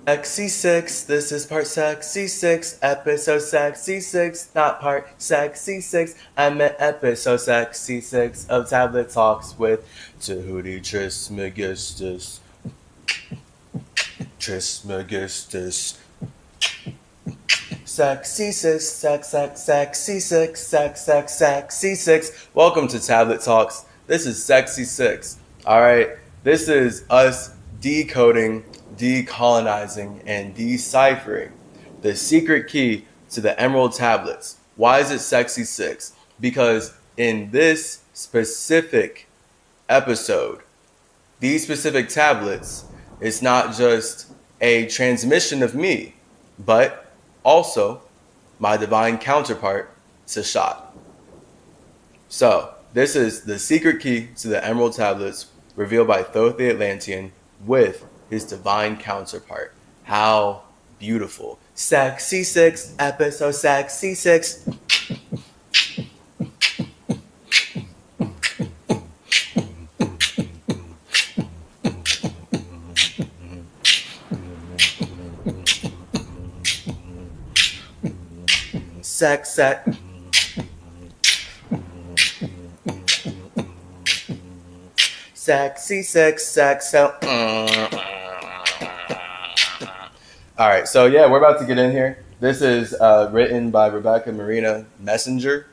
XC6, this is part sexy 6, episode sexy 6, not part sexy 6. I meant episode sexy 6 of Tablet Talks with Tehuti Trismegistus. Trismegistus. Sexy 6, sexy 6, sexy 6. Welcome to Tablet Talks. This is Sexy 6. Alright, this is us decoding, decolonizing, and deciphering the secret key to the Emerald Tablets. Why is it Sexy 6? Because in this specific episode, these specific tablets, it's not just a transmission of me, but also my divine counterpart, Seshat. So, this is the secret key to the Emerald Tablets revealed by Thoth the Atlantean with his divine counterpart. How beautiful. Sexy 6, episode sexy 6. Sex. Sexy 6, sex. Alright, so yeah, we're about to get in here. This is written by Rebecca Marina Messenger.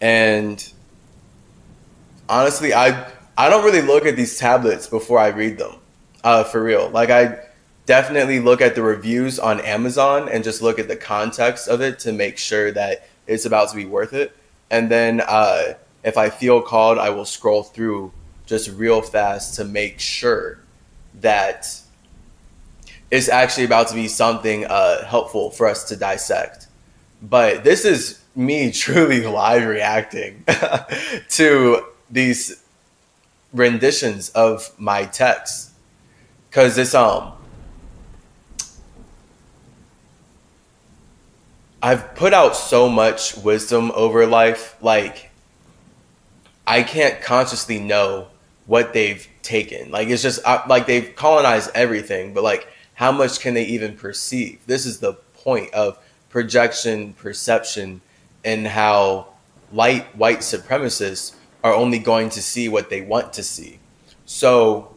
And honestly, I don't really look at these tablets before I read them. For real. Like, I definitely look at the reviews on Amazon and just look at the context of it to make sure that it's about to be worth it. And then if I feel called, I will scroll through just real fast to make sure that it's actually about to be something helpful for us to dissect. But this is me truly live reacting to these renditions of my text. Because it's I've put out so much wisdom over life, like I can't consciously know what they've taken. Like, it's just like they've colonized everything, but like, how much can they even perceive? This is the point of projection, perception, and how white supremacists are only going to see what they want to see. So,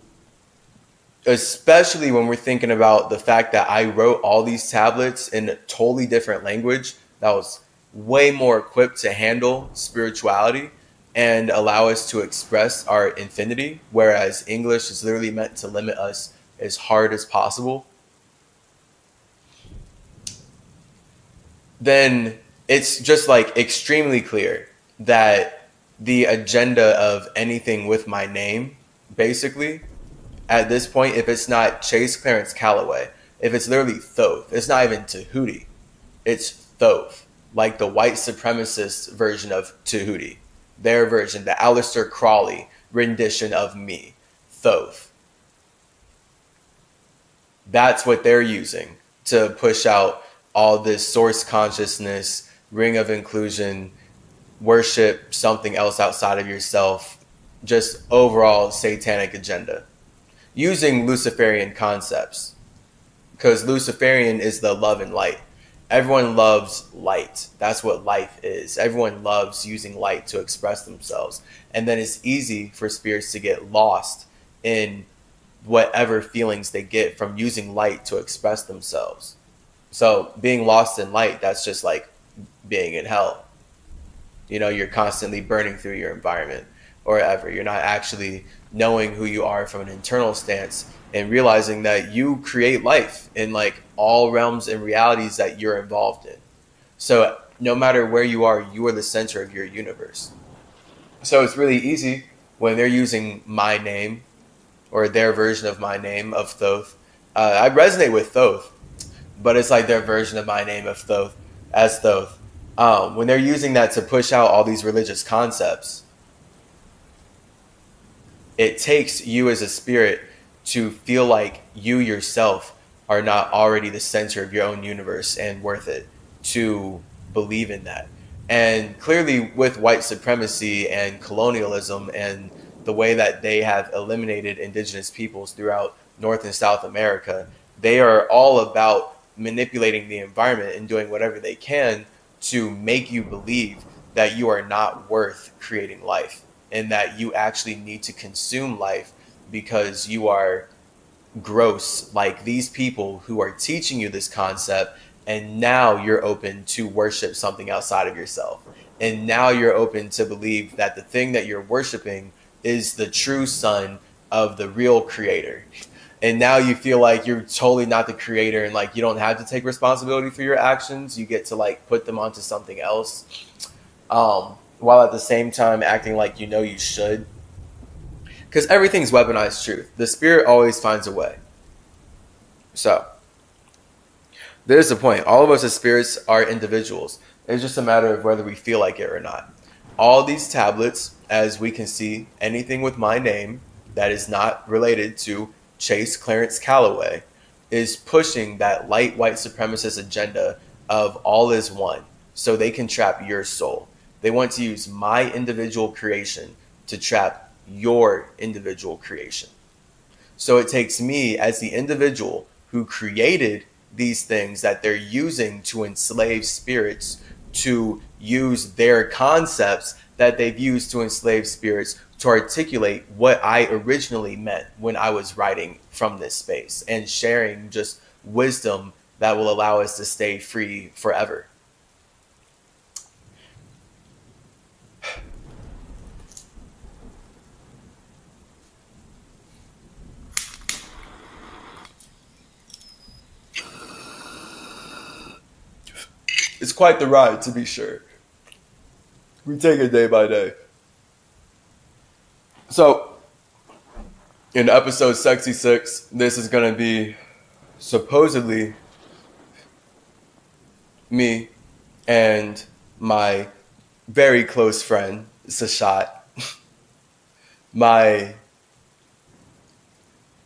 especially when we're thinking about the fact that I wrote all these tablets in a totally different language that was way more equipped to handle spirituality and allow us to express our infinity, whereas English is literally meant to limit us as hard as possible, then it's just like extremely clear that the agenda of anything with my name, basically, at this point, if it's not Chase Clarence Calloway, if it's literally Thoth, it's not even Tehuti, it's Thoth, like the white supremacist version of Tehuti, their version, the Aleister Crowley rendition of me, Thoth. That's what they're using to push out all this source consciousness, ring of inclusion, worship something else outside of yourself, just overall satanic agenda, using Luciferian concepts, because Luciferian is the love and light. Everyone loves light. That's what life is. Everyone loves using light to express themselves. And then it's easy for spirits to get lost in whatever feelings they get from using light to express themselves. So being lost in light, that's just like being in hell. You know, you're constantly burning through your environment or whatever. You're not actually knowing who you are from an internal stance and realizing that you create life in like all realms and realities that you're involved in. So no matter where you are the center of your universe. So it's really easy when they're using my name or their version of my name of Thoth. I resonate with Thoth, but it's like their version of my name of Thoth as Thoth. When they're using that to push out all these religious concepts, it takes you as a spirit to feel like you yourself are not already the center of your own universe and worth it to believe in that. And clearly with white supremacy and colonialism and the way that they have eliminated indigenous peoples throughout North and South America, they are all about manipulating the environment and doing whatever they can to make you believe that you are not worth creating life and that you actually need to consume life because you are gross, like these people who are teaching you this concept. And now you're open to worship something outside of yourself. And now you're open to believe that the thing that you're worshiping is the true son of the real creator. And now you feel like you're totally not the creator, and like you don't have to take responsibility for your actions. You get to like put them onto something else, while at the same time acting like you know you should. Because everything's weaponized truth. The spirit always finds a way. So there's the point. All of us as spirits are individuals. It's just a matter of whether we feel like it or not. All these tablets, as we can see, anything with my name that is not related to Chase Clarence Calloway, is pushing that light white supremacist agenda of all is one, so they can trap your soul. They want to use my individual creation to trap your individual creation. So it takes me as the individual who created these things that they're using to enslave spirits to use their concepts that they've used to enslave spirits to articulate what I originally meant when I was writing from this space and sharing just wisdom that will allow us to stay free forever. It's quite the ride, to be sure. We take it day by day. So, in episode 66, this is going to be supposedly me and my very close friend, Seshat, my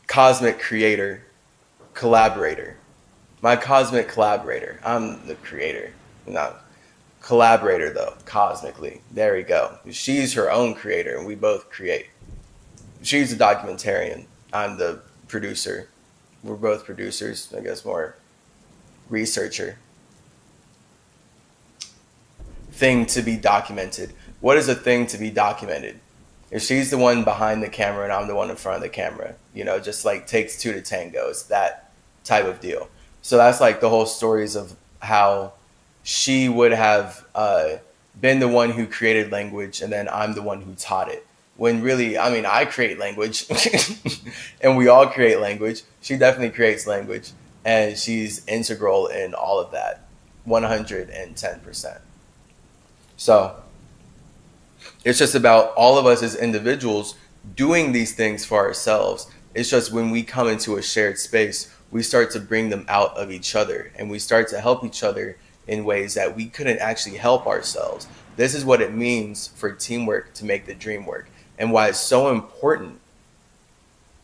cosmic creator, collaborator. My cosmic collaborator. I'm the creator. Not collaborator, though, cosmically. There we go. She's her own creator, and we both create. She's a documentarian. I'm the producer. We're both producers. I guess more researcher. Thing to be documented. What is a thing to be documented? If she's the one behind the camera and I'm the one in front of the camera, you know, just like takes two to tango. It's that type of deal. So that's like the whole stories of how she would have been the one who created language and then I'm the one who taught it. When really, I mean, I create language and we all create language. She definitely creates language and she's integral in all of that, 110%. So it's just about all of us as individuals doing these things for ourselves. It's just when we come into a shared space, we start to bring them out of each other and we start to help each other in ways that we couldn't actually help ourselves. This is what it means for teamwork to make the dream work, and why it's so important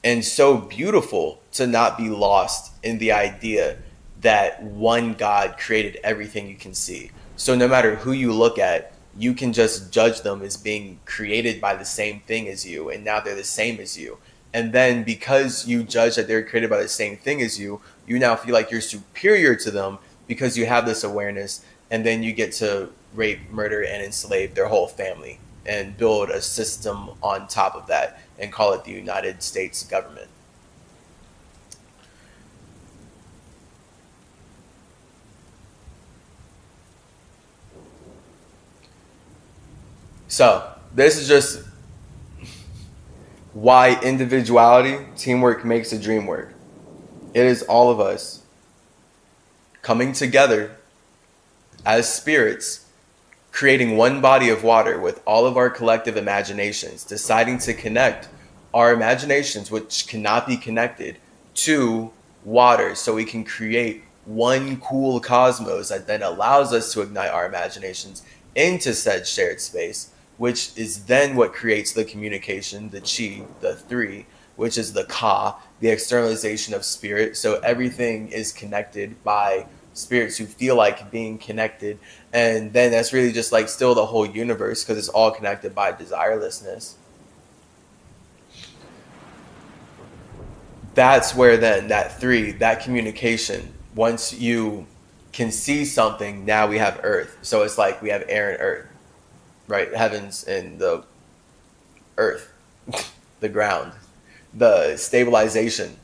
and so beautiful to not be lost in the idea that one God created everything you can see. So no matter who you look at, you can just judge them as being created by the same thing as you, and now they're the same as you. And then because you judge that they're created by the same thing as you, you now feel like you're superior to them because you have this awareness, and then you get to rape, murder, and enslave their whole family and build a system on top of that and call it the United States government. So this is just why individuality, teamwork makes the dream work. It is all of us coming together as spirits, creating one body of water with all of our collective imaginations, deciding to connect our imaginations, which cannot be connected, to water, so we can create one cool cosmos that then allows us to ignite our imaginations into said shared space, which is then what creates the communication, the chi, the three, which is the ka, the externalization of spirit. So everything is connected by spirits who feel like being connected. And then that's really just like still the whole universe, because it's all connected by desirelessness. that's where then that 3, that communication, once you can see something, now we have earth. So it's like we have air and earth, right? Heavens and the earth, the ground, the stabilization.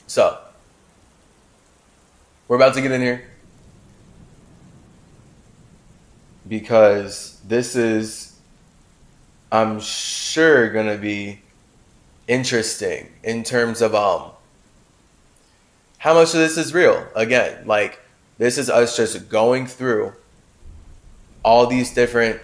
So we're about to get in here because this is, I'm sure, gonna be interesting in terms of how much of this is real. Again, like, this is us just going through all these different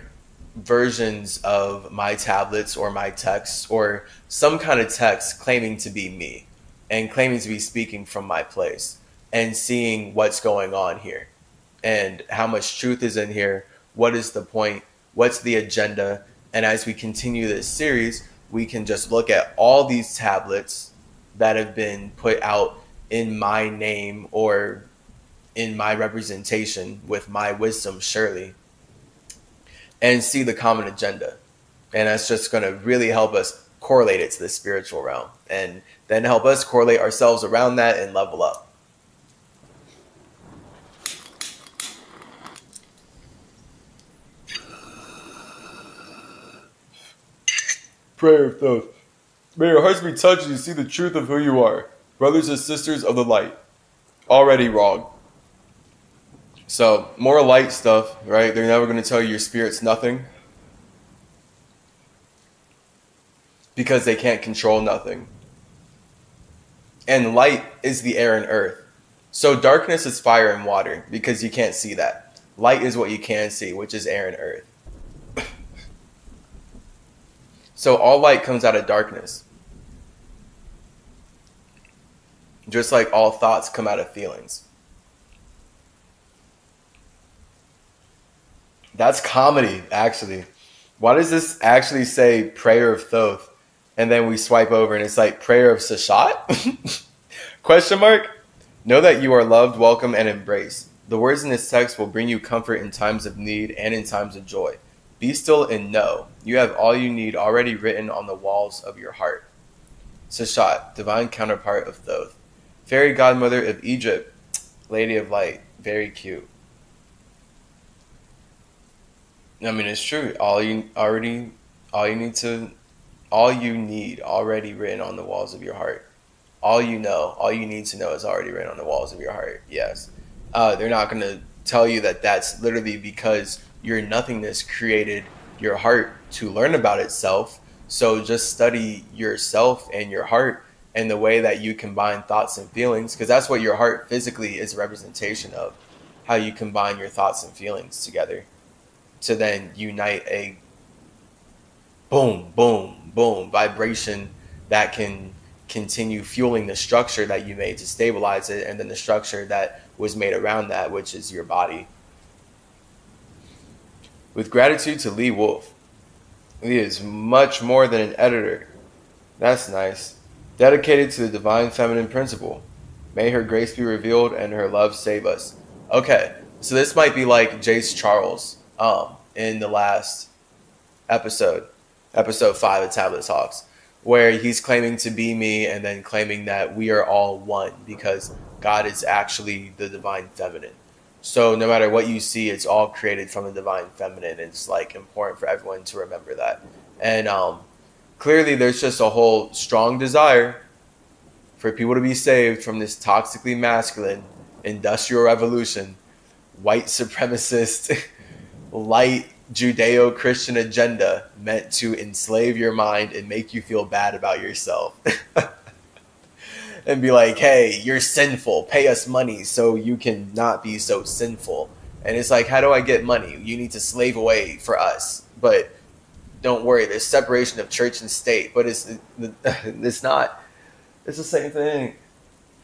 versions of my tablets or my texts or some kind of text claiming to be me and claiming to be speaking from my place, and seeing what's going on here and how much truth is in here. What is the point? What's the agenda? And as we continue this series, we can just look at all these tablets that have been put out in my name or in my representation with my wisdom, surely, and see the common agenda. And that's just going to really help us correlate it to the spiritual realm, and then help us correlate ourselves around that and level up. Prayer of Thoth. May your hearts be touched as you see the truth of who you are, brothers and sisters of the light. Already wrong. So, more light stuff, right? They're never going to tell you your spirit's nothing, because they can't control nothing. And light is the air and earth. So darkness is fire and water, because you can't see that. Light is what you can see, which is air and earth. So all light comes out of darkness. Just like all thoughts come out of feelings. That's comedy, actually. Why does this actually say prayer of Thoth? And then we swipe over and it's like prayer of Seshat? Question mark? Know that you are loved, welcome, and embraced. The words in this text will bring you comfort in times of need and in times of joy. Be still and know you have all you need already written on the walls of your heart. Seshat, divine counterpart of Thoth. Fairy godmother of Egypt, lady of light. Very cute. I mean, it's true. All you need already written on the walls of your heart. All you need to know is already written on the walls of your heart. Yes. They're not going to tell you that that's literally because your nothingness created your heart to learn about itself. So just study yourself and your heart and the way that you combine thoughts and feelings, because that's what your heart physically is a representation of, how you combine your thoughts and feelings together to then unite a boom, boom, boom vibration that can continue fueling the structure that you made to stabilize it, and then the structure that was made around that, which is your body. With gratitude to Lee Wolf. Lee is much more than an editor. That's nice. Dedicated to the divine feminine principle. May her grace be revealed and her love save us. Okay, so this might be like Jace Charles in the last episode 5 of Tablet Talks, where he's claiming to be me and then claiming that we are all one because God is actually the divine feminine. So no matter what you see, it's all created from the divine feminine. It's like important for everyone to remember that. And clearly there's just a whole strong desire for people to be saved from this toxically masculine industrial revolution, white supremacist, light Judeo-Christian agenda meant to enslave your mind and make you feel bad about yourself. And be like, hey, you're sinful. Pay us money so you can not be so sinful. And it's like, how do I get money? You need to slave away for us. But don't worry, there's separation of church and state. But it's not. It's the same thing.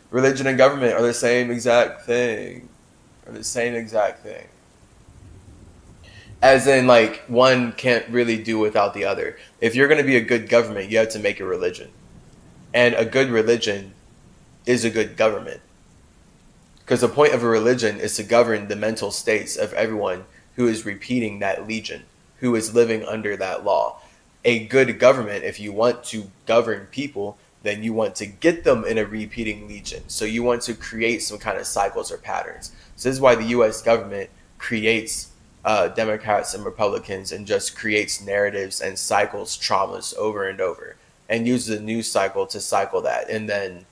Religion and government are the same exact thing. As in, like, one can't really do without the other. If you're going to be a good government, you have to make a religion. And a good religion is a good government. Because the point of a religion is to govern the mental states of everyone who is repeating that legion, who is living under that law. a good government, if you want to govern people, then you want to get them in a repeating legion. So you want to create some kind of cycles or patterns. So this is why the U.S. government creates Democrats and Republicans and just creates narratives and cycles traumas over and over, and uses a news cycle to cycle that, and then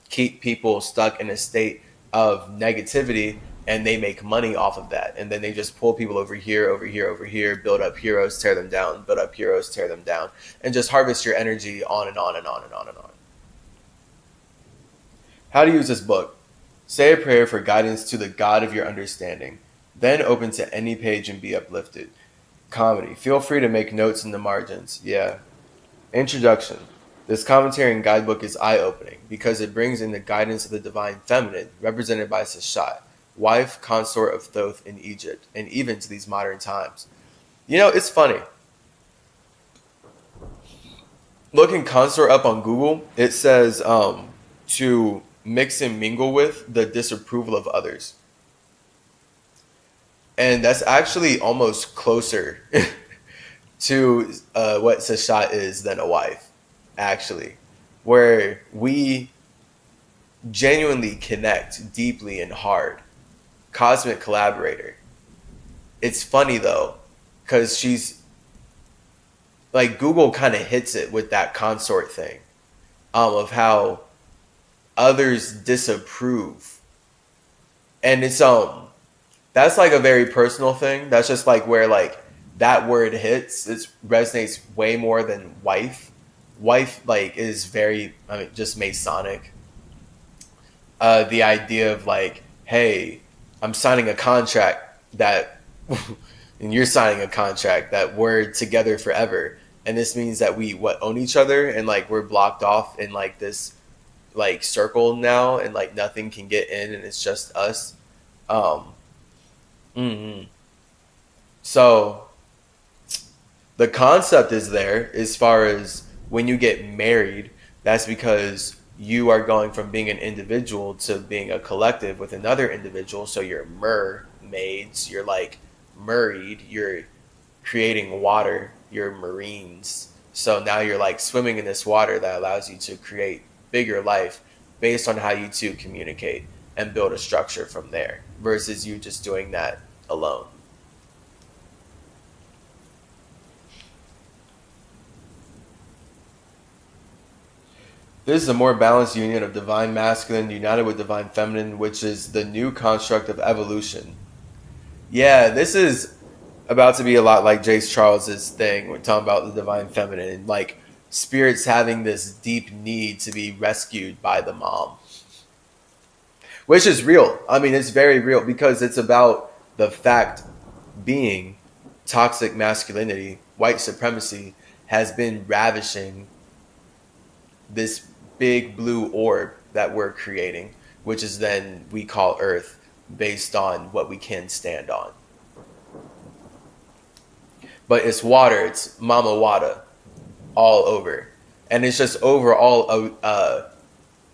keep people stuck in a state of negativity, and they make money off of that. And then they just pull people over here, over here, over here, build up heroes, tear them down, build up heroes, tear them down, and just harvest your energy on and on and on and on and on. How to use this book. Say a prayer for guidance to the God of your understanding. Then open to any page and be uplifted. Comedy. Feel free to make notes in the margins. Yeah. Introduction. This commentary and guidebook is eye-opening because it brings in the guidance of the divine feminine, represented by Seshat, wife, consort of Thoth in Egypt, and even to these modern times. You know, it's funny. Looking consort up on Google, it says to mix and mingle with the disapproval of others. And that's actually almost closer to what Seshat is than a wife, actually, where we genuinely connect deeply and hard. Cosmic collaborator. It's funny though, because she's like, Google kind of hits it with that consort thing of how others disapprove, and it's that's like a very personal thing. That's just like where like that word hits. It resonates way more than wife. Wife like is very, I mean, just Masonic. The idea of like, hey, I'm signing a contract that, and you're signing a contract that we're together forever, and this means that we own each other, and like we're blocked off in like this like circle now, and like nothing can get in, and it's just us. So the concept is there as far as when you get married, that's because you are going from being an individual to being a collective with another individual. So you're mermaids, you're like married, you're creating water, you're marines. So now you're like swimming in this water that allows you to create bigger life based on how you two communicate and build a structure from there, versus you just doing that alone. This is a more balanced union of divine masculine united with divine feminine, which is the new construct of evolution. Yeah, this is about to be a lot like Jace Charles's thing. We're talking about the divine feminine and like spirits having this deep need to be rescued by the mom, which is real. I mean, it's very real because it's about the fact being toxic masculinity, white supremacy has been ravishing this big blue orb that we're creating, which is then we call Earth, based on what we can stand on. But it's water, it's Mama Wada all over. And it's just overall,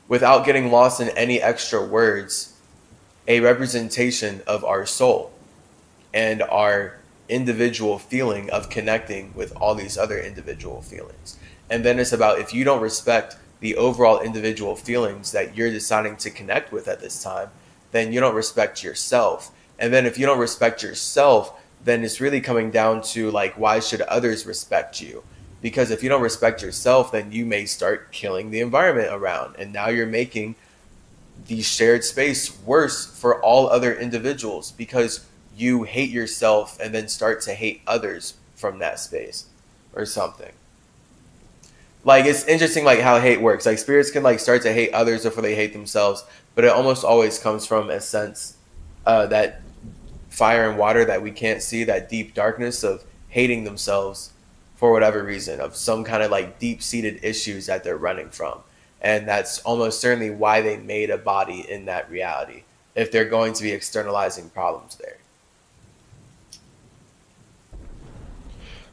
without getting lost in any extra words, a representation of our soul and our individual feeling of connecting with all these other individual feelings. And then it's about, if you don't respect the overall individual feelings that you're deciding to connect with at this time, then you don't respect yourself. And then if you don't respect yourself, then it's really coming down to like, why should others respect you? Because if you don't respect yourself, then you may start killing the environment around. And now you're making the shared space worse for all other individuals because you hate yourself and then start to hate others from that space or something. Like, it's interesting like how hate works. Like, spirits can like start to hate others before they hate themselves, but it almost always comes from a sense that fire and water that we can't see, that deep darkness of hating themselves for whatever reason, of some kind of like deep-seated issues that they're running from. And that's almost certainly why they made a body in that reality, if they're going to be externalizing problems there.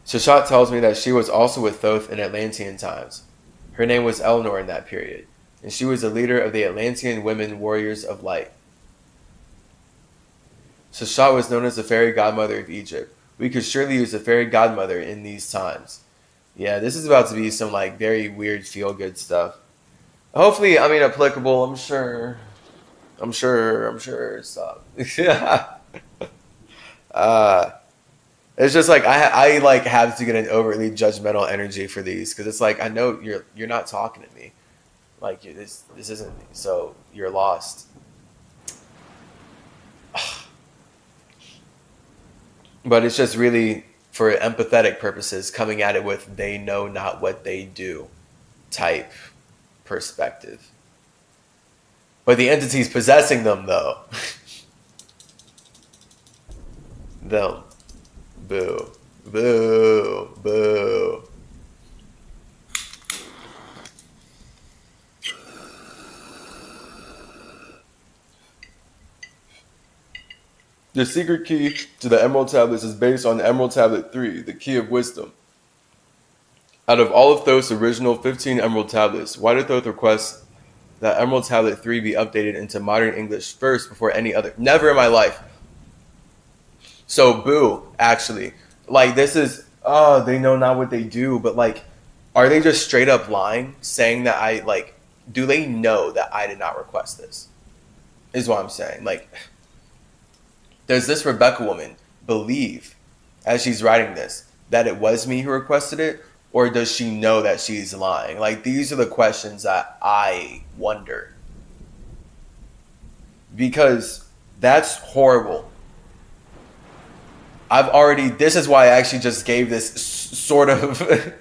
Seshat tells me that she was also with Thoth in Atlantean times. Her name was Eleanor in that period, and she was the leader of the Atlantean women warriors of light. Seshat was known as the fairy godmother of Egypt. We could surely use a fairy godmother in these times. Yeah, this is about to be some like very weird feel good stuff. Hopefully, I mean applicable. I'm sure. I'm sure. Stop. uh, it's just like I like have to get an overly judgmental energy for these because it's like I know you're not talking to me. Like this isn't me, so you're lost. But it's just really for empathetic purposes, coming at it with they know not what they do type perspective. But the entities possessing them, though, them, boo, boo, boo. The secret key to the Emerald Tablets is based on Emerald Tablet 3, the Key of Wisdom. Out of all of Thoth's original 15 Emerald Tablets, why did Thoth request that Emerald Tablet 3 be updated into modern English first before any other? Never in my life. So, boo, actually. Like, this is, oh, they know not what they do, but, like, are they just straight up lying, saying that I, like, do they know that I did not request this? Is what I'm saying. Like, does this Rebecca woman believe, as she's writing this, that it was me who requested it? Or does she know that she's lying? Like, these are the questions that I wonder. Because that's horrible. This is why I actually just gave this sort of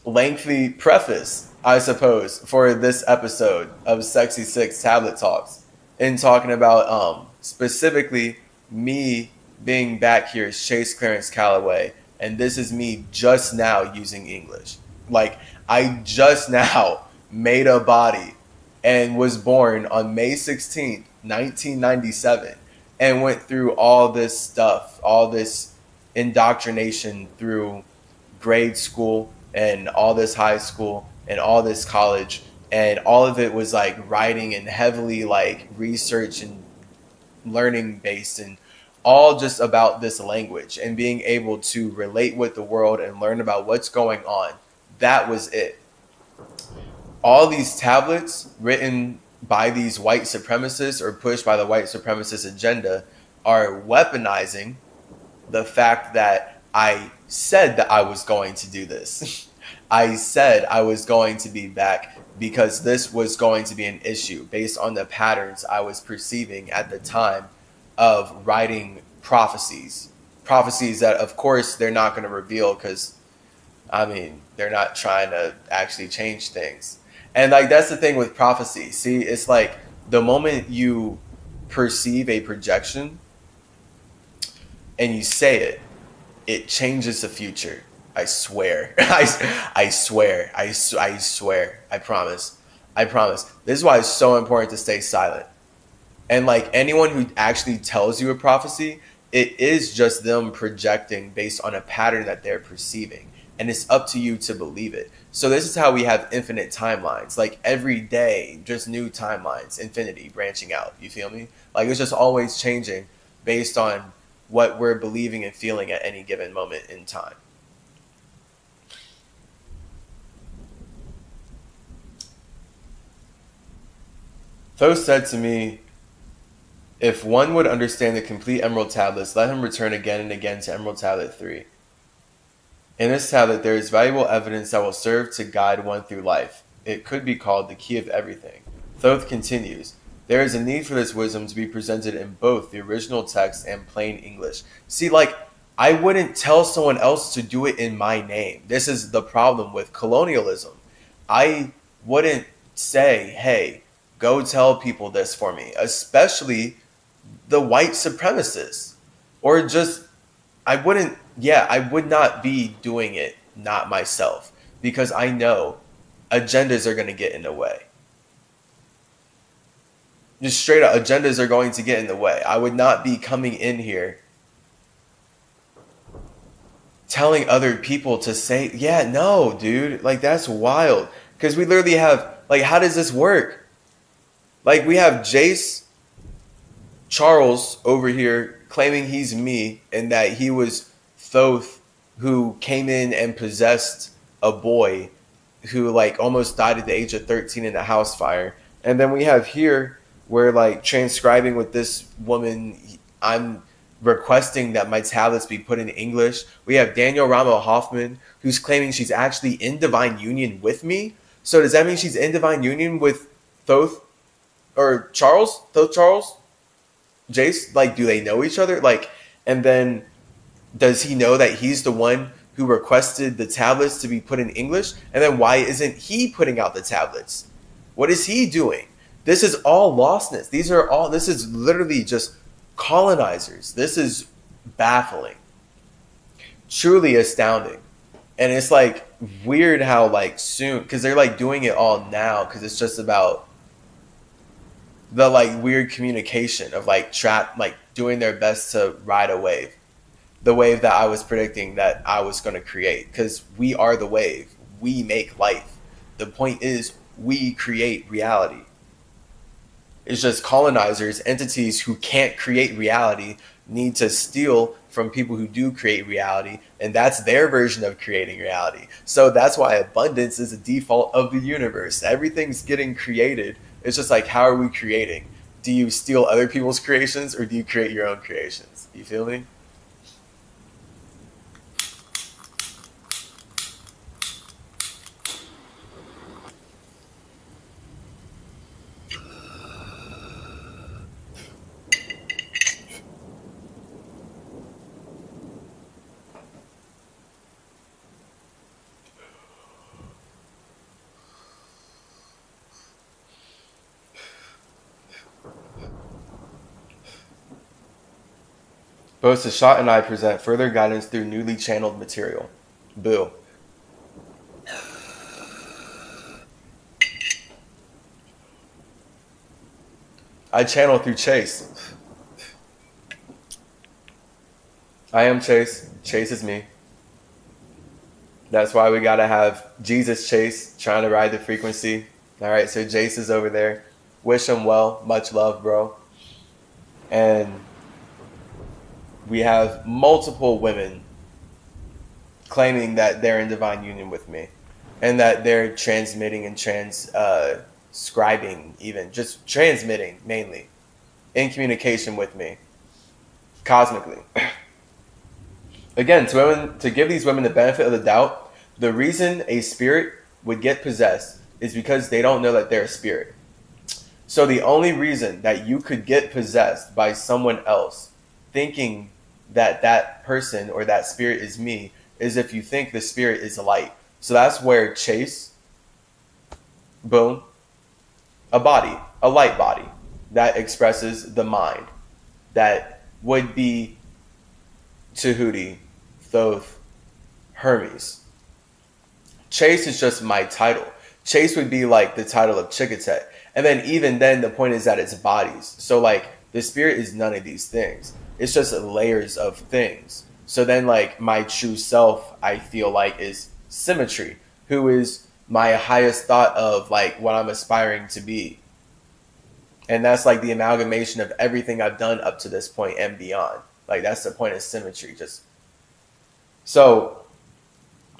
lengthy preface, I suppose, for this episode of Sexy Six Tablet Talks. In talking about specifically me being back here as Chase Clarence Calloway, and this is me just now using English. Like, I just now made a body and was born on May 16th, 1997, and went through all this stuff, all this indoctrination through grade school and all this high school and all this college, and all of it was like writing and heavily like research and learning based and all just about this language and being able to relate with the world and learn about what's going on. That was it. All these tablets written by these white supremacists or pushed by the white supremacist agenda are weaponizing the fact that I said that I was going to do this. I said I was going to be back because this was going to be an issue based on the patterns I was perceiving at the time of writing prophecies that of course they're not going to reveal because I mean they're not trying to actually change things. And like that's the thing with prophecy. See, it's like the moment you perceive a projection and you say it, it changes the future. I swear. I swear. I swear. I promise. This is why it's so important to stay silent. And like anyone who actually tells you a prophecy, it is just them projecting based on a pattern that they're perceiving. And it's up to you to believe it. So this is how we have infinite timelines. Like every day, just new timelines, infinity branching out. You feel me? Like it's just always changing based on what we're believing and feeling at any given moment in time. Thoth said to me, if one would understand the complete Emerald Tablets, let him return again and again to Emerald Tablet 3. In this tablet, there is valuable evidence that will serve to guide one through life. It could be called the key of everything. Thoth continues, there is a need for this wisdom to be presented in both the original text and plain English. See, like, I wouldn't tell someone else to do it in my name. This is the problem with colonialism. I wouldn't say, hey, go tell people this for me, especially the white supremacists. Or just, I would not be doing it, not myself, because I know agendas are going to get in the way. Just straight up, agendas are going to get in the way. I would not be coming in here telling other people to say, yeah, no, dude, like that's wild. Because we literally have, like, how does this work? Like, we have Jace Charles over here claiming he's me and that he was Thoth who came in and possessed a boy who like almost died at the age of 13 in a house fire. And then we have here where like transcribing with this woman, I'm requesting that my tablets be put in English. We have Daniel Ramo Hoffman, who's claiming she's actually in divine union with me. So does that mean she's in divine union with Thoth or Charles? Thoth Charles? Jace? Like, do they know each other? Like, and then does he know that he's the one who requested the tablets to be put in English? And then why isn't he putting out the tablets? What is he doing? This is all lostness. This is literally just colonizers. This is baffling. Truly astounding. And it's like weird how like soon, because they're like doing it all now, because it's just about the like weird communication of like doing their best to ride a wave. The wave that I was predicting that I was going to create, because we are the wave. We make life. The point is we create reality. It's just colonizers, entities who can't create reality, need to steal from people who do create reality, and that's their version of creating reality. So that's why abundance is a default of the universe. Everything's getting created. It's just like, how are we creating? Do you steal other people's creations, or do you create your own creations? You feel me? Both Seshat and I present further guidance through newly channeled material. Boo. I channel through Chase. I am Chase. Chase is me. That's why we gotta have Jesus Chase trying to ride the frequency. All right, so Jace is over there. Wish him well. Much love, bro. And we have multiple women claiming that they're in divine union with me, and that they're transmitting and transcribing, even just transmitting mainly in communication with me cosmically. Again, to give these women the benefit of the doubt, the reason a spirit would get possessed is because they don't know that they're a spirit. So the only reason that you could get possessed by someone else thinking that that person or that spirit is me is if you think the spirit is light. So that's where Chase, boom, a body, a light body that expresses the mind, that would be Tehuti, Thoth, Hermes. Chase is just my title. Chase would be like the title of Chikatet. And then even then, the point is that it's bodies. So like the spirit is none of these things. It's just layers of things. So then like my true self, I feel like, is symmetry, who is my highest thought of like what I'm aspiring to be. And that's like the amalgamation of everything I've done up to this point and beyond. Like that's the point of symmetry. Just so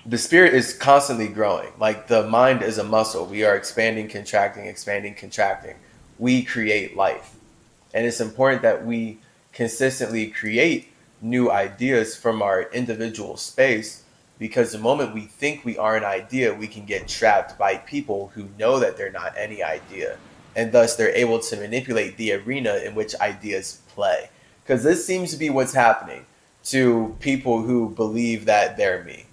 the spirit is constantly growing. Like the mind is a muscle. We are expanding, contracting, expanding, contracting. We create life. And it's important that we consistently create new ideas from our individual space, because the moment we think we are an idea, we can get trapped by people who know that they're not any idea. And thus they're able to manipulate the arena in which ideas play. Because this seems to be what's happening to people who believe that they're me.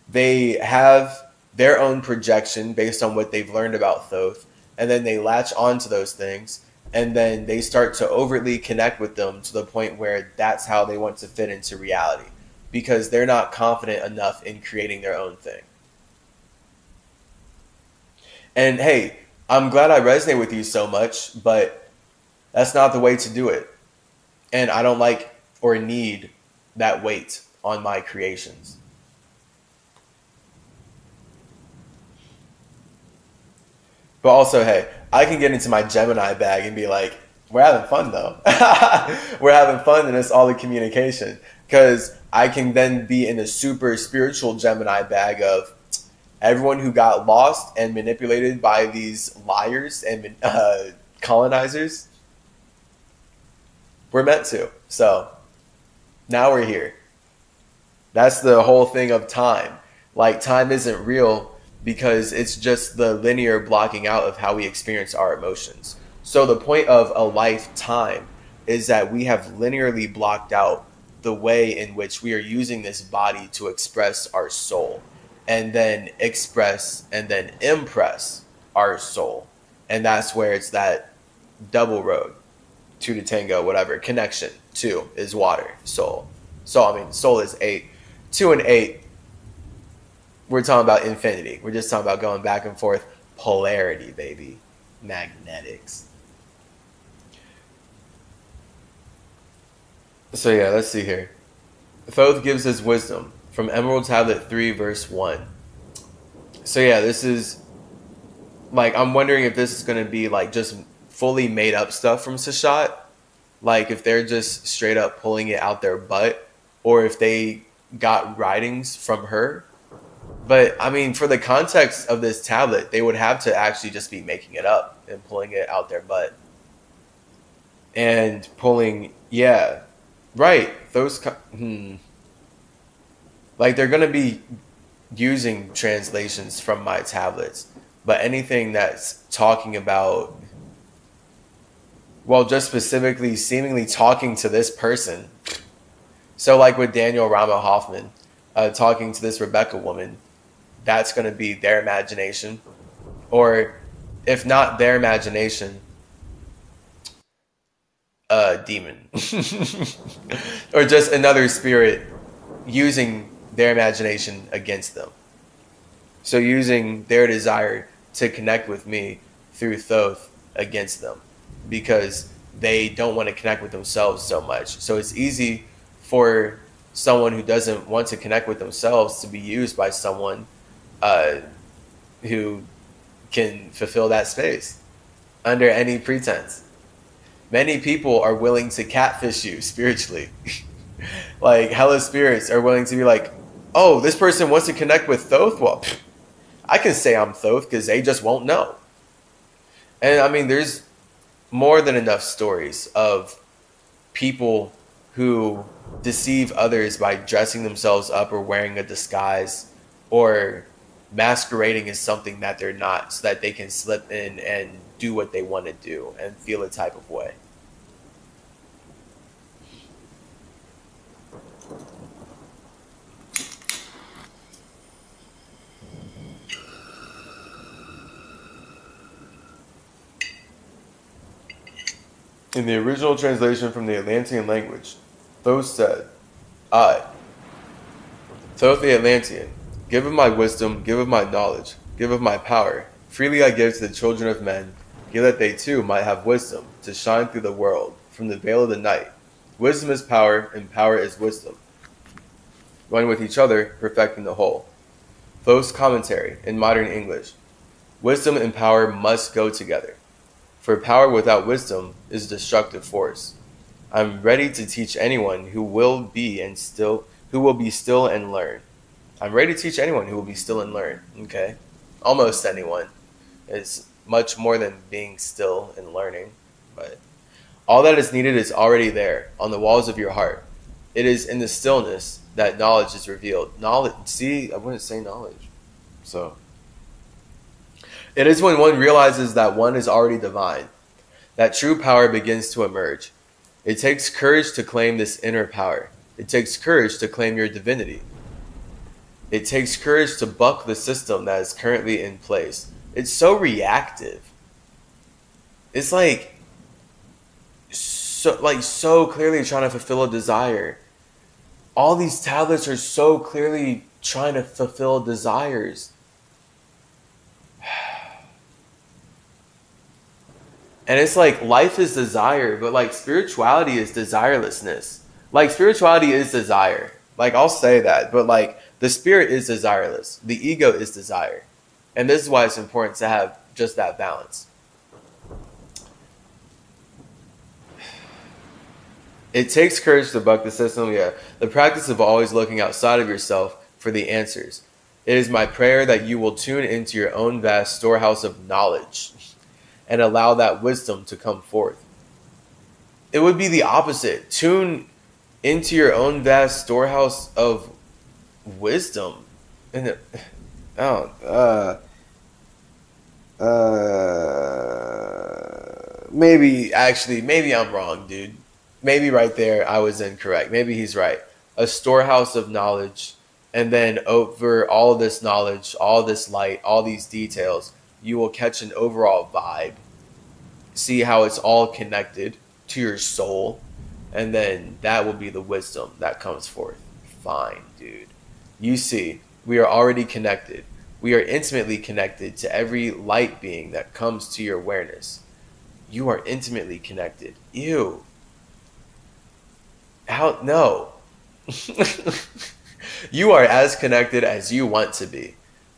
They have their own projection based on what they've learned about Thoth, and then they latch onto those things, and then they start to overtly connect with them to the point where that's how they want to fit into reality, because they're not confident enough in creating their own thing. And hey, I'm glad I resonate with you so much, but that's not the way to do it. And I don't like or need that weight on my creations. But also, hey, I can get into my Gemini bag and be like, we're having fun though. We're having fun, and it's all the communication. Because I can then be in a super spiritual Gemini bag of everyone who got lost and manipulated by these liars and colonizers. We're meant to. So now we're here. That's the whole thing of time. Like, time isn't real because it's just the linear blocking out of how we experience our emotions. So the point of a lifetime is that we have linearly blocked out the way in which we are using this body to express our soul, and then express and then impress our soul. And that's where it's that double road, two to tango, whatever. Connection, two is water, soul. So, I mean, soul is 8. 2 and 8, we're talking about infinity. We're just talking about going back and forth. Polarity, baby. Magnetics. So yeah, let's see here. Thoth gives his wisdom from Emerald Tablet 3, verse 1. So yeah, this is, like, I'm wondering if this is going to be, like, just fully made up stuff from Seshat. Like, if they're just straight up pulling it out their butt, or if they got writings from her. But, I mean, for the context of this tablet, they would have to actually just be making it up and pulling it out their butt. And pulling, yeah, right, those, like, they're going to be using translations from my tablets. But anything that's talking about, well, just specifically seemingly talking to this person. So like with Daniel Rama Hoffman talking to this Rebecca woman, that's going to be their imagination. Or if not their imagination, a demon. Or just another spirit using their imagination against them. So using their desire to connect with me through Thoth against them, because they don't want to connect with themselves so much. So it's easy for someone who doesn't want to connect with themselves to be used by someone who can fulfill that space under any pretense. Many people are willing to catfish you spiritually. Like, hella spirits are willing to be like, oh, this person wants to connect with Thoth? Well, I can say I'm Thoth because they just won't know. And I mean, there's more than enough stories of people who deceive others by dressing themselves up or wearing a disguise or masquerading as something that they're not, so that they can slip in and do what they want to do and feel a type of way. In the original translation from the Atlantean language, Thoth said, I, Thoth the Atlantean, give of my wisdom, give of my knowledge, give of my power. Freely I give to the children of men, give that they too might have wisdom to shine through the world from the veil of the night. Wisdom is power, and power is wisdom, one with each other, perfecting the whole. Thoth's commentary in modern English. Wisdom and power must go together. For power without wisdom is a destructive force. I'm ready to teach anyone who will be still and learn. I'm ready to teach anyone who will be still and learn. Okay, almost anyone. It's much more than being still and learning, but all that is needed is already there on the walls of your heart. It is in the stillness that knowledge is revealed. Knowledge. See, I wouldn't say knowledge. So. It is when one realizes that one is already divine, that true power begins to emerge. It takes courage to claim this inner power. It takes courage to claim your divinity. It takes courage to buck the system that is currently in place. It's so reactive. It's so clearly trying to fulfill a desire. All these tablets are so clearly trying to fulfill desires. And it's like life is desire, but like spirituality is desirelessness. Like spirituality is desire. Like I'll say that, but like the spirit is desireless. The ego is desire. And this is why it's important to have just that balance. It takes courage to buck the system, yeah. The practice of always looking outside of yourself for the answers. It is my prayer that you will tune into your own vast storehouse of knowledge and allow that wisdom to come forth. It would be the opposite. Tune into your own vast storehouse of wisdom. And oh, maybe I'm wrong, dude. Maybe right there I was incorrect. Maybe he's right. A storehouse of knowledge, and then over all this knowledge, all this light, all these details, you will catch an overall vibe. See how it's all connected to your soul, and then that will be the wisdom that comes forth. Fine, dude. You see, we are already connected. We are intimately connected to every light being that comes to your awareness. You are intimately connected. Ew. How? No. You are as connected as you want to be.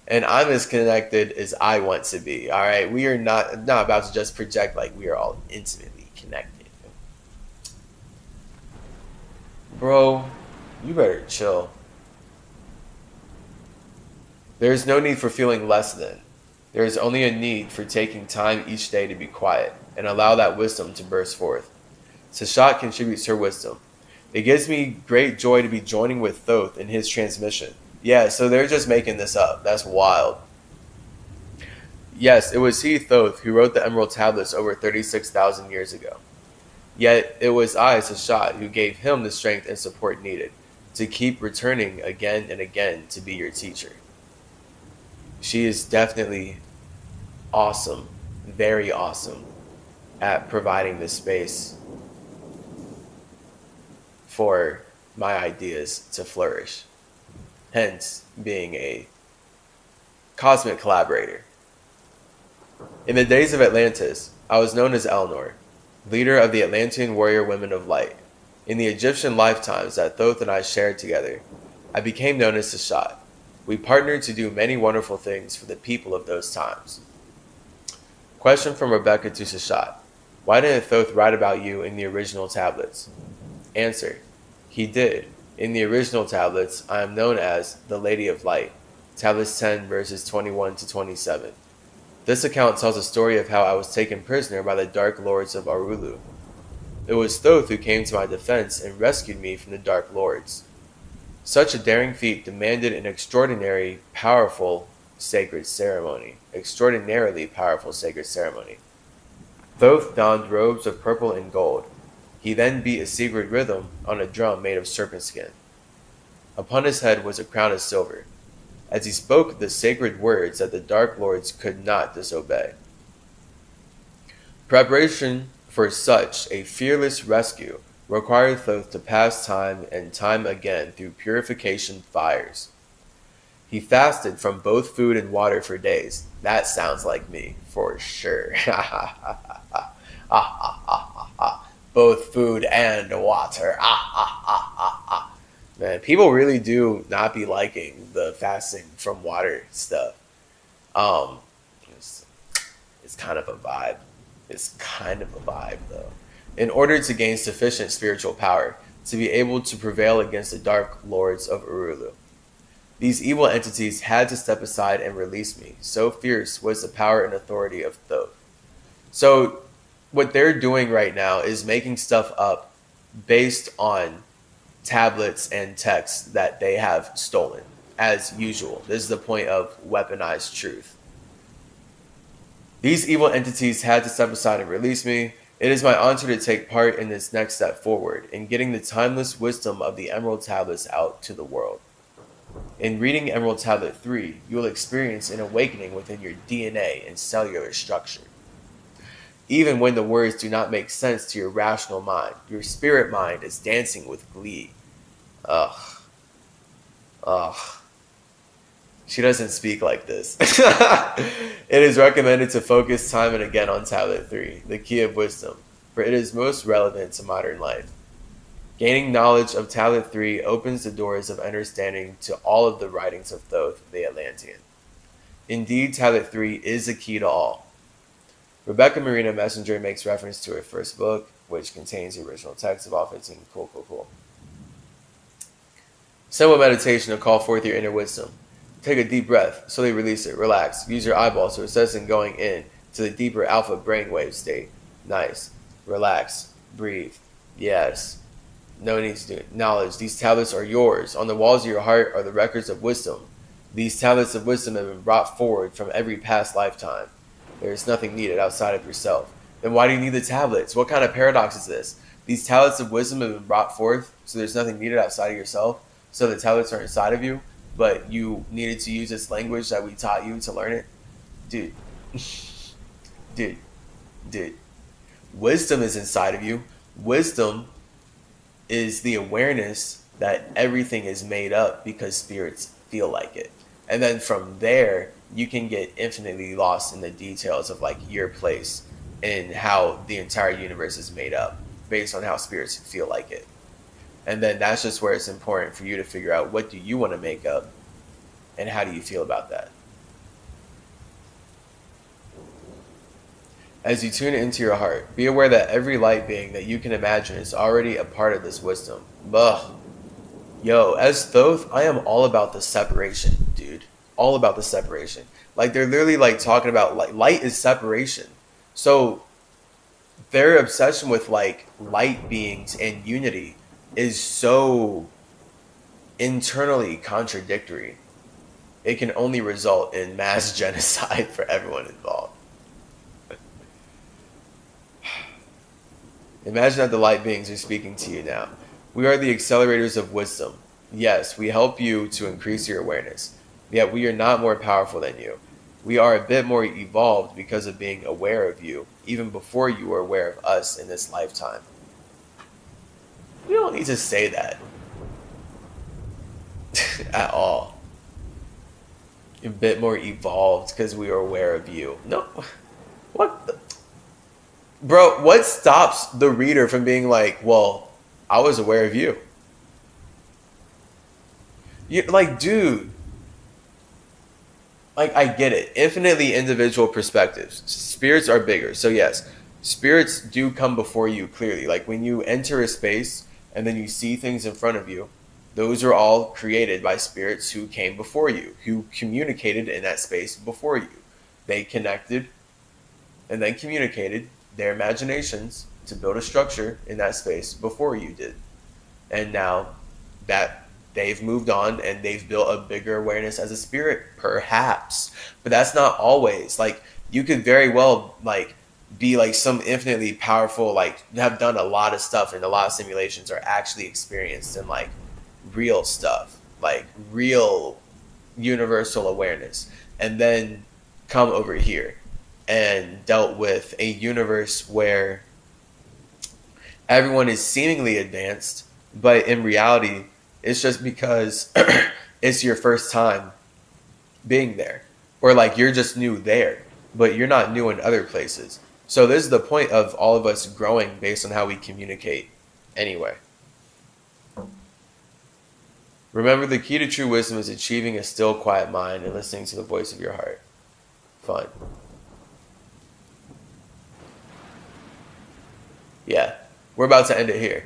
And I'm as connected as I want to be. All right. We are not about to just project like we are all intimately connected. Bro, you better chill. There is no need for feeling less than. There is only a need for taking time each day to be quiet and allow that wisdom to burst forth. Seshat contributes her wisdom. It gives me great joy to be joining with Thoth in his transmission. Yeah, so they're just making this up. That's wild. Yes, it was he, Thoth, who wrote the Emerald Tablets over 36,000 years ago. Yet it was I, Seshat, who gave him the strength and support needed to keep returning again and again to be your teacher. She is definitely awesome, very awesome at providing this space for my ideas to flourish. Hence, being a cosmic collaborator. In the days of Atlantis, I was known as Elnor, leader of the Atlantean warrior women of light. In the Egyptian lifetimes that Thoth and I shared together, I became known as Seshat. We partnered to do many wonderful things for the people of those times. Question from Rebecca to Seshat. Why didn't Thoth write about you in the original tablets? Answer. He did. In the original tablets, I am known as the Lady of Light, tablets 10 verses 21 to 27. This account tells a story of how I was taken prisoner by the Dark Lords of Arulu. It was Thoth who came to my defense and rescued me from the Dark Lords. Such a daring feat demanded an extraordinarily powerful sacred ceremony. Thoth donned robes of purple and gold. He then beat a secret rhythm on a drum made of serpent skin. Upon his head was a crown of silver, as he spoke the sacred words that the Dark Lords could not disobey. Preparation for such a fearless rescue required Thoth to pass time and time again through purification fires. He fasted from both food and water for days. That sounds like me, for sure. Both food and water. Man, people really do not be liking the fasting from water stuff. It's kind of a vibe. Though. In order to gain sufficient spiritual power to be able to prevail against the Dark Lords of Arulu, these evil entities had to step aside and release me. So fierce was the power and authority of Thoth. So what they're doing right now is making stuff up based on tablets and texts that they have stolen, as usual. This is the point of weaponized truth. These evil entities had to step aside and release me. It is my honor to take part in this next step forward in getting the timeless wisdom of the Emerald Tablets out to the world. In reading Emerald Tablet 3, you will experience an awakening within your DNA and cellular structure. Even when the words do not make sense to your rational mind, your spirit mind is dancing with glee. Ugh. She doesn't speak like this. It is recommended to focus time and again on Tablet 3, the key of wisdom, for it is most relevant to modern life. Gaining knowledge of Tablet 3 opens the doors of understanding to all of the writings of Thoth the Atlantean. Indeed, Tablet 3 is the key to all. Rebecca Marina Messenger makes reference to her first book, which contains the original text of all 15. Cool, cool, cool. Simple meditation to call forth your inner wisdom. Take a deep breath, slowly release it, relax. Use your eyeballs to assess and going in to the deeper alpha brainwave state. Nice. Relax. Breathe. Yes. No need to do it. Knowledge. These tablets are yours. On the walls of your heart are the records of wisdom. These tablets of wisdom have been brought forward from every past lifetime. There is nothing needed outside of yourself. Then why do you need the tablets? What kind of paradox is this? These tablets of wisdom have been brought forth, so there's nothing needed outside of yourself. So the tablets are inside of you, but you needed to use this language that we taught you to learn it? Dude. Dude. Wisdom is inside of you. Wisdom is the awareness that everything is made up because spirits feel like it. And then from there, you can get infinitely lost in the details of like your place and how the entire universe is made up based on how spirits feel like it. And then that's just where it's important for you to figure out, what do you want to make up and how do you feel about that? As you tune into your heart, be aware that every light being that you can imagine is already a part of this wisdom. Ugh. Yo, as Thoth, I am all about the separation, dude. All about the separation. Like, they're literally like talking about like light is separation. So their obsession with like light beings and unity is so internally contradictory. It can only result in mass genocide for everyone involved. Imagine that the light beings are speaking to you now. We are the accelerators of wisdom. Yes, we help you to increase your awareness. Yet we are not more powerful than you. We are a bit more evolved because of being aware of you, even before you were aware of us in this lifetime. We don't need to say that at all. A bit more evolved because we are aware of you. No. What the? Bro, what stops the reader from being like, well, I was aware of you? Like, dude. Like, I get it. Infinitely individual perspectives. Spirits are bigger. So, yes, spirits do come before you clearly. Like, when you enter a space and then you see things in front of you, those are all created by spirits who came before you, who communicated in that space before you. They connected and then communicated their imaginations to build a structure in that space before you did. And now that they've moved on and they've built a bigger awareness as a spirit, perhaps. But that's not always. Like, you could very well like be like some infinitely powerful, like have done a lot of stuff and a lot of simulations are actually experienced in like real stuff, like real universal awareness, and then come over here and dealt with a universe where everyone is seemingly advanced, but in reality, it's just because it's your first time being there. Or like you're just new there, but you're not new in other places. So this is the point of all of us growing based on how we communicate anyway. Remember, the key to true wisdom is achieving a still, quiet mind and listening to the voice of your heart. Fun. Yeah, we're about to end it here.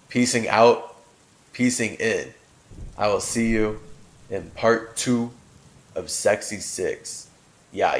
Peacing out, peacing in. I will see you in part 2 of Sexy 6. Yeah.